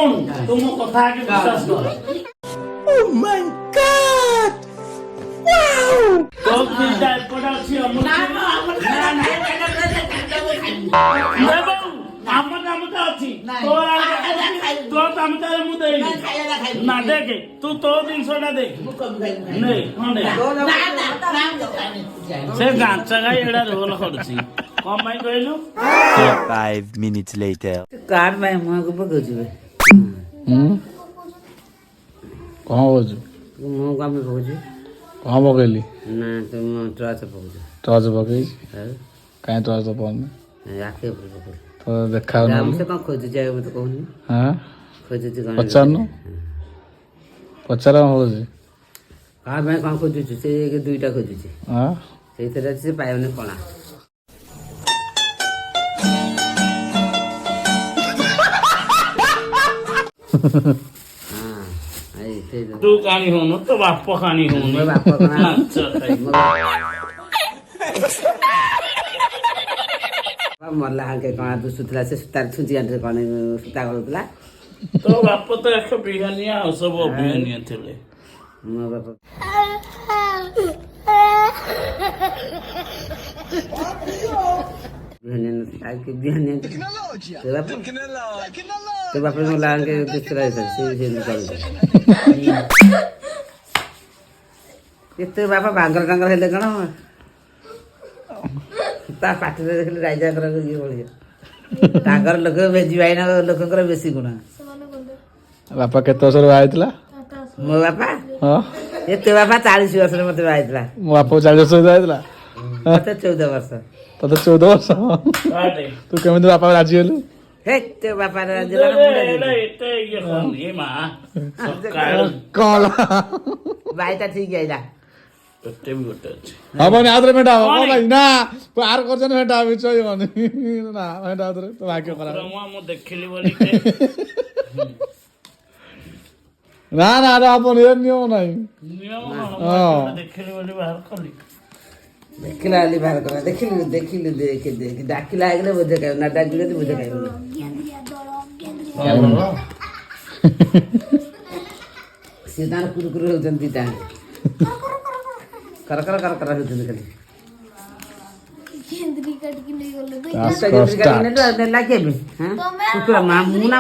ଶୁଣ ତୁ ମୋ କଥା ଆଗେ ବିଶ୍ୱାସ କର। Oh my God! Wow! ତୋ ଚିନ୍ତା ଏପଟେ ଅଛି ଆମର ଚାମଚା ଅଛି ତୋ ଚାମଚାରେ ମୁଁ ଦେଇନି ନା ଦେଖେ ତୁ ତୋ ଜିନିଷଟା ଦେଖେ ନେ ଖଣ୍ଡେ ସେ ଗାଞ୍ଚା ଗାଈ ଏଇଟା ରୋଲ କରୁଛି କଣ ପାଇଁ କହିଲୁ 5 minutes later. କାର୍ଡ ପାଇଁ ମୁହଁକୁ ପକଉଛୁ କଣ କହୁଛୁ? ମୁହଁକୁ ଆମେ ପକଉଛୁ କଣ ପକେଇଲି? ନା ତୁ ଟର୍ଚ୍ଚ ପକଉଛୁ ଟର୍ଚ୍ଚ ପକେଇଛି ଆଉ କାହିଁ ଟର୍ଚ୍ଚ ପକେଇନି? ଆଖି ଉପରେ ପକଉଛୁ ତ ଦେଖାଉନି। ସେ କ'ଣ ଖୋଜୁଛି ଆଉ ମତେ କହୁନି ହଁ ଖୋଜୁଛି କ'ଣ ପଚାରୁନୁ ପଚାର କଣ କହୁଛି? କାହା ପାଇଁ କ'ଣ ଖୋଜୁଛୁ ସେ ଦୁଇଟା ଖୋଜୁଛି ହଁ ସେଇଥିରେ ଅଛି ସେ ପାଇବନି କଣା ତୁ କାଣି ହଉନୁ ତୋ ବାପ କାଣି ହଉନି ମୋ ବାପ କଣା ମାଂସ ଖାଇ ମଲା ଆଙ୍କେ କଣା ଦୁସୁଥିଲା ସେ ସୂତାରେ ଛୁଞ୍ଚି ଆଣ୍ଠିରେ କ'ଣ ସୂତା କରୁଥିଲା ତୋ ବାପ ତ ଏକ ବିହାନିଆ ଆଉ ସବୁ ଅଭିହାନିଆ ଥିଲେ ମୋ ବାପ ତୋ ବାପ ମଲା ଆଙ୍କେ ଦୁସୁଥିଲା କେତେ ବାପା ବାଙ୍ଗର ଟାଙ୍ଗର ହେଲେ କ'ଣ ତା ପାଟିରେ ଦେଖିଲେ ରାଇଜାଙ୍କର ଇଏ ଭଳିଆ ତାଙ୍କର ଲୋକ ଭେଜି ଭାଇନା ଲୋକଙ୍କର ବେଶୀ ଗୁଣ ବାପା କେତେ ବର୍ଷରେ ବାହା ହେଇଥିଲା? ମୋ ବାପା ହଁ ଏତେ ବାପା 40 ବର୍ଷରେ ମତେ ବାହା ହେଇଥିଲା ମୋ ବାପା 40 ବର୍ଷ ବାହା ହେଇଥିଲା ମତେ 14 ବର୍ଷ ତତେ 14 ବର୍ଷ ତୁ କେମିତି ବାପା ରାଜି ହେଲୁ? ହେ ତୋ ବାପା ଏତେ ଇଏ କହନି ମା କଣ ବାଇଟା ଠିକ ଆଇଲା ଏତେ ବି ଗୋଟେ ଅଛି ହବନି ଆଉଥରେ ଭେଟା ହବ କଣ ପାଇଁ ନା ଆର କରୁଛନ୍ତି ଭେଟା ହବ ଚଳିବନି ନା ଭେଟା ଆଉଥରେ ତ ଭାଗ୍ୟ ଖରାପ ମୁଁ ଦେଖିଲି ବୋଲି ନା ନା ହବନି ଏ ନିୟମ ନାହିଁ ଦେଖିଲି ବୋଲି ବାହାର କଲି ଦେଖିଲା ବୋଲି ବାହାର କଲା ଦେଖିଲୁ ଦେଖିଲୁ ଦେଖି ଦେଖି ଡାକିଲା ହେଇଗଲେ ବୋଧେ ଖାଇବୁ ନା ଡାକିଲେ ବୋଧେ ଖାଇବୁ ସିଏ ତାର କୁରୁକୁରୁ ହଉଛନ୍ତି ଦିଟା କର କର କର କର ହଉଛନ୍ତି ଖାଲି ଷ୍ଟାର୍ଟ। ନେଲା କେବେ କୁକୁର ମା ମୁଁ ନା